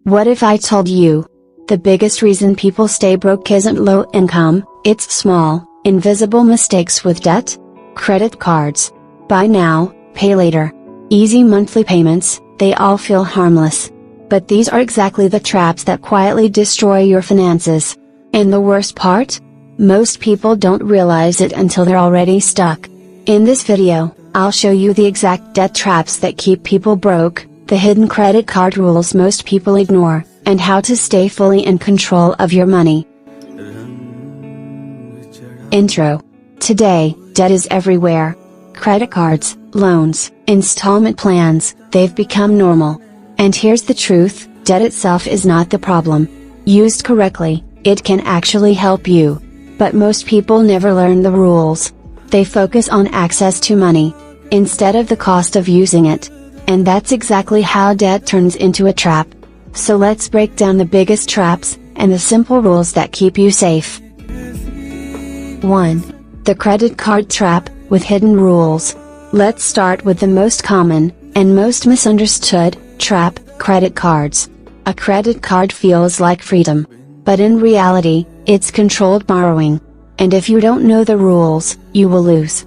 What if I told you? The biggest reason people stay broke isn't low income, it's small, invisible mistakes with debt. Credit cards. Buy now, pay later. Easy monthly payments, they all feel harmless. But these are exactly the traps that quietly destroy your finances. And the worst part? Most people don't realize it until they're already stuck. In this video, I'll show you the exact debt traps that keep people broke, the hidden credit card rules most people ignore, and how to stay fully in control of your money. Intro. Today, debt is everywhere. Credit cards, loans, installment plans, they've become normal. And here's the truth, debt itself is not the problem. Used correctly, it can actually help you. But most people never learn the rules. They focus on access to money, instead of the cost of using it. And that's exactly how debt turns into a trap. So let's break down the biggest traps, and the simple rules that keep you safe. 1. The credit card trap, with hidden rules. Let's start with the most common, and most misunderstood, trap, credit cards. A credit card feels like freedom. But in reality, it's controlled borrowing. And if you don't know the rules, you will lose.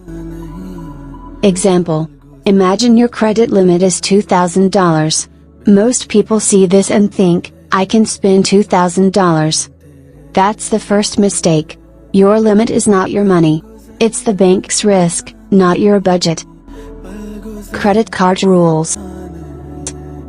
Example. Imagine your credit limit is $2,000. Most people see this and think, I can spend $2,000. That's the first mistake. Your limit is not your money. It's the bank's risk, not your budget. Credit card rules.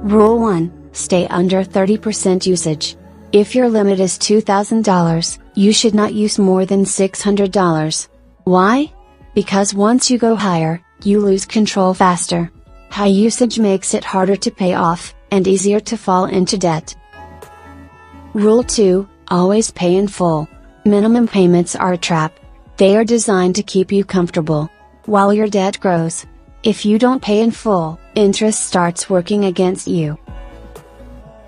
Rule 1. Stay under 30% usage. If your limit is $2,000, you should not use more than $600. Why? Because once you go higher, you lose control faster. High usage makes it harder to pay off, and easier to fall into debt. Rule 2. Always pay in full. Minimum payments are a trap. They are designed to keep you comfortable, while your debt grows. If you don't pay in full, interest starts working against you.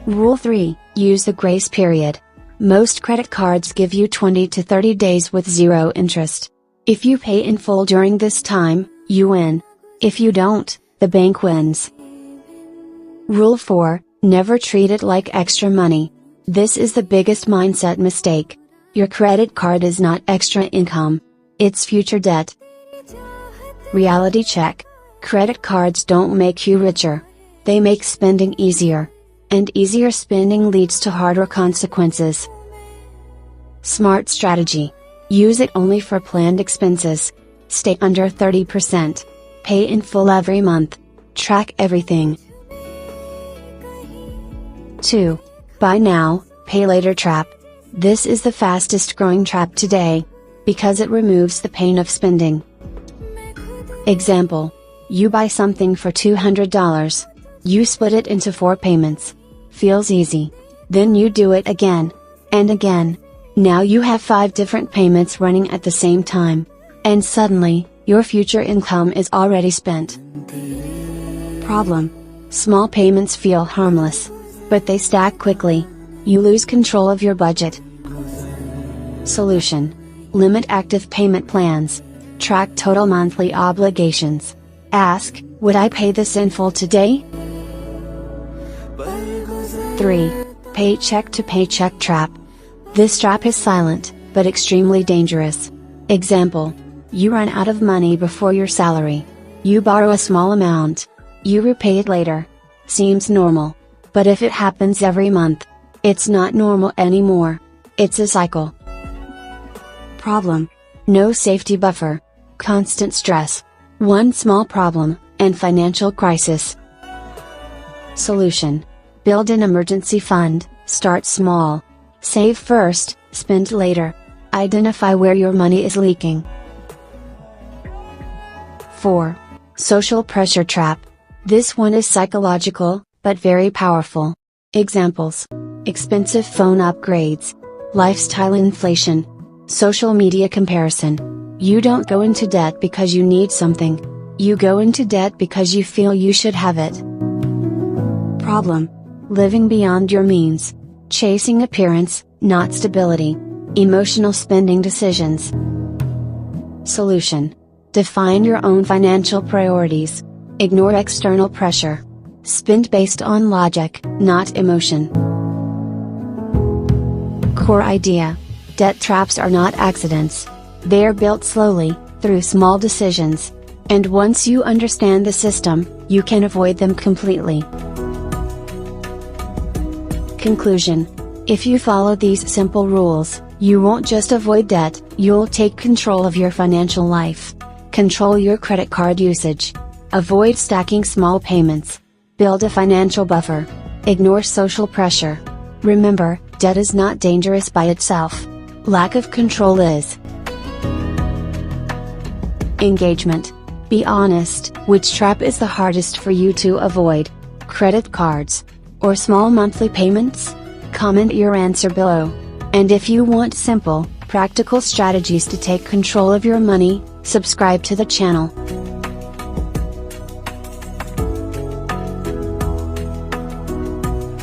Rule 3. Use the grace period. Most credit cards give you 20 to 30 days with zero interest. If you pay in full during this time, you win. If you don't, the bank wins. Rule 4. Never treat it like extra money. This is the biggest mindset mistake. Your credit card is not extra income. It's future debt. Reality check. Credit cards don't make you richer. They make spending easier. And easier spending leads to harder consequences. Smart strategy. Use it only for planned expenses. Stay under 30%. Pay in full every month. Track everything. 2. Buy now, pay later trap. This is the fastest growing trap today, because it removes the pain of spending. Example. You buy something for $200. You split it into 4 payments. Feels easy. Then you do it again. And again. Now you have 5 different payments running at the same time. And suddenly, your future income is already spent. Problem. Small payments feel harmless. But they stack quickly. You lose control of your budget. Solution. Limit active payment plans. Track total monthly obligations. Ask, would I pay this in full today? 3. Paycheck to paycheck trap. This trap is silent, but extremely dangerous. Example. You run out of money before your salary. You borrow a small amount. You repay it later. Seems normal. But if it happens every month, it's not normal anymore. It's a cycle. Problem. No safety buffer. Constant stress. One small problem, and financial crisis. Solution. Build an emergency fund, start small. Save first, spend later. Identify where your money is leaking. 4. Social pressure trap. This one is psychological, but very powerful. Examples. Expensive phone upgrades. Lifestyle inflation. Social media comparison. You don't go into debt because you need something. You go into debt because you feel you should have it. Problem. Living beyond your means. Chasing appearance, not stability. Emotional spending decisions. Solution. Define your own financial priorities. Ignore external pressure. Spend based on logic, not emotion. core idea. Debt traps are not accidents. They are built slowly, through small decisions. And once you understand the system, you can avoid them completely. Conclusion. If you follow these simple rules, you won't just avoid debt, you'll take control of your financial life. Control your credit card usage. Avoid stacking small payments. Build a financial buffer. Ignore social pressure. Remember, debt is not dangerous by itself. Lack of control is. Engagement. Be honest, which trap is the hardest for you to avoid? Credit cards? Or small monthly payments? Comment your answer below. And if you want simple, practical strategies to take control of your money, subscribe to the channel.